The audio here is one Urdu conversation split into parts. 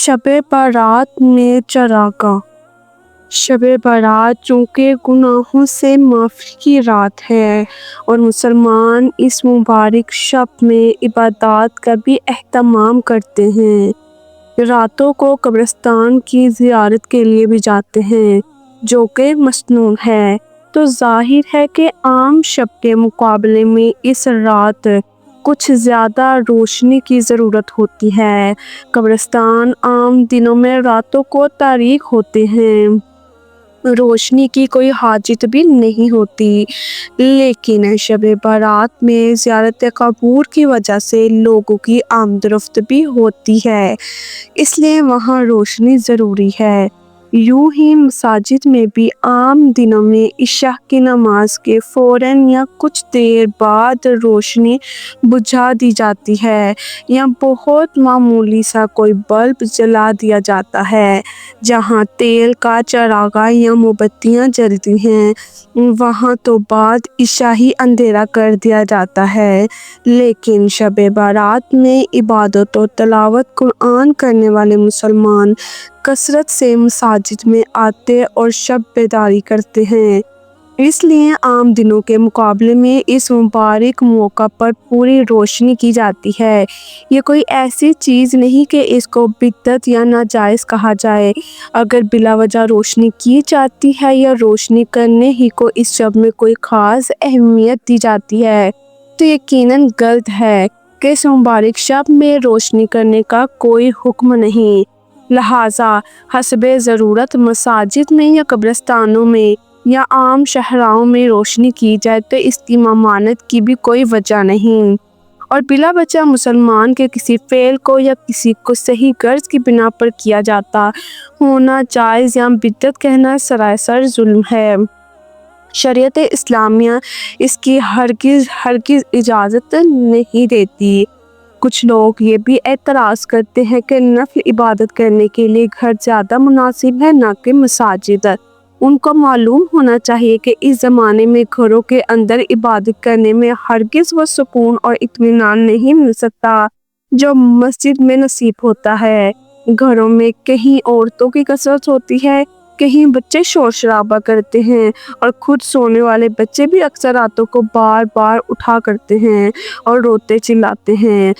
شب برات میں چراغاں۔ شب برات چونکہ گناہوں سے معافی کی رات ہے اور مسلمان اس مبارک شب میں عبادات کا بھی اہتمام کرتے ہیں۔ راتوں کو قبرستان کی زیارت کے لیے بھی جاتے ہیں جو کہ مسنون ہے، تو ظاہر ہے کہ عام شب کے مقابلے میں اس رات کچھ زیادہ روشنی کی ضرورت ہوتی ہے۔ قبرستان عام دنوں میں راتوں کو تاریک ہوتے ہیں، روشنی کی کوئی حاجت بھی نہیں ہوتی، لیکن شب برات میں زیارت قبور کی وجہ سے لوگوں کی آمد و رفت بھی ہوتی ہے، اس لیے وہاں روشنی ضروری ہے۔ یوں ہی مساجد میں بھی عام دنوں میں عشاء کی نماز کے فوراً یا کچھ دیر بعد روشنی بجھا دی جاتی ہے یا بہت معمولی سا کوئی بلب جلا دیا جاتا ہے۔ جہاں تیل کا چراغاں یا موم بتیاں جلتی ہیں وہاں تو بعد عشاء ہی اندھیرا کر دیا جاتا ہے، لیکن شب برات میں عبادت و تلاوت قرآن کرنے والے مسلمان کثرت سے مساجد میں آتے اور شب بیداری کرتے ہیں، اس لیے عام دنوں کے مقابلے میں اس مبارک موقع پر پوری روشنی کی جاتی ہے۔ یہ کوئی ایسی چیز نہیں کہ اس کو بدعت یا ناجائز کہا جائے۔ اگر بلا وجہ روشنی کی جاتی ہے یا روشنی کرنے ہی کو اس شب میں کوئی خاص اہمیت دی جاتی ہے تو یقیناً غلط ہے کہ اس مبارک شب میں روشنی کرنے کا کوئی حکم نہیں۔ لہٰذا حسب ضرورت مساجد میں یا قبرستانوں میں یا عام شاہراہوں میں روشنی کی جائے تو اس کی ممانعت کی بھی کوئی وجہ نہیں، اور بلا وجہ مسلمان کے کسی فعل کو یا کسی کو صحیح غرض کی بنا پر کیا جاتا ہونا جائز یا بدعت کہنا سراسر ظلم ہے۔ شریعت اسلامیہ اس کی ہرگز اجازت نہیں دیتی۔ کچھ لوگ یہ بھی اعتراض کرتے ہیں کہ نفل عبادت کرنے کے لیے گھر زیادہ مناسب ہے نہ کہ مساجد۔ ان کو معلوم ہونا چاہیے کہ اس زمانے میں گھروں کے اندر عبادت کرنے میں ہرگز وہ سکون اور اطمینان نہیں مل سکتا جو مسجد میں نصیب ہوتا ہے۔ گھروں میں کہیں عورتوں کی کثرت ہوتی ہے، کہیں بچے شور شرابہ کرتے ہیں، اور خود سونے والے بچے بھی اکثر راتوں کو بار بار اٹھا کرتے ہیں اور روتے چلاتے ہیں۔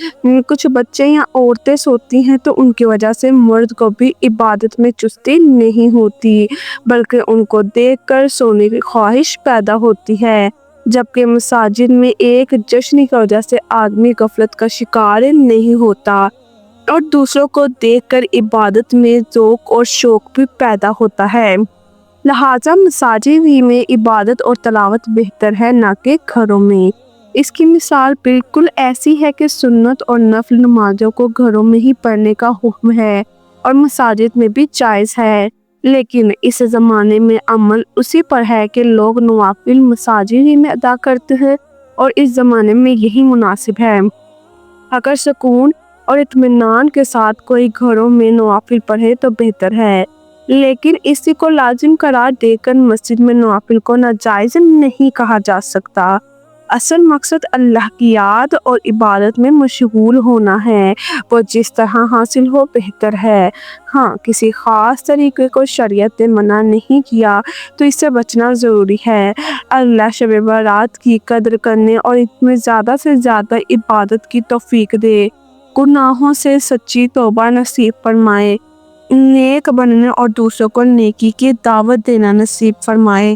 کچھ بچے یا عورتیں سوتی ہیں تو ان کی وجہ سے مرد کو بھی عبادت میں چستی نہیں ہوتی، بلکہ ان کو دیکھ کر سونے کی خواہش پیدا ہوتی ہے، جبکہ مساجد میں ایک جشن کی وجہ سے آدمی غفلت کا شکار نہیں ہوتا اور دوسروں کو دیکھ کر عبادت میں ذوق اور شوق بھی پیدا ہوتا ہے۔ لہٰذا مساجد ہی میں عبادت اور تلاوت بہتر ہے نہ کہ گھروں میں۔ اس کی مثال بالکل ایسی ہے کہ سنت اور نفل نمازوں کو گھروں میں ہی پڑھنے کا حکم ہے اور مساجد میں بھی جائز ہے، لیکن اس زمانے میں عمل اسی پر ہے کہ لوگ نوافل مساجد ہی میں ادا کرتے ہیں، اور اس زمانے میں یہی مناسب ہے۔ اگر سکون اور اطمینان کے ساتھ کوئی گھروں میں نوافل پڑھے تو بہتر ہے، لیکن اسی کو لازم قرار دے کر مسجد میں نوافل کو ناجائز نہیں کہا جا سکتا۔ اصل مقصد اللہ کی یاد اور عبادت میں مشغول ہونا ہے، وہ جس طرح حاصل ہو بہتر ہے۔ ہاں، کسی خاص طریقے کو شریعت نے منع نہیں کیا تو اس سے بچنا ضروری ہے۔ اللہ شب برات کی قدر کرنے اور اس میں زیادہ سے زیادہ عبادت کی توفیق دے، گناہوں سے سچی توبہ نصیب فرمائے، نیک بننے اور دوسروں کو نیکی کی دعوت دینا نصیب فرمائے۔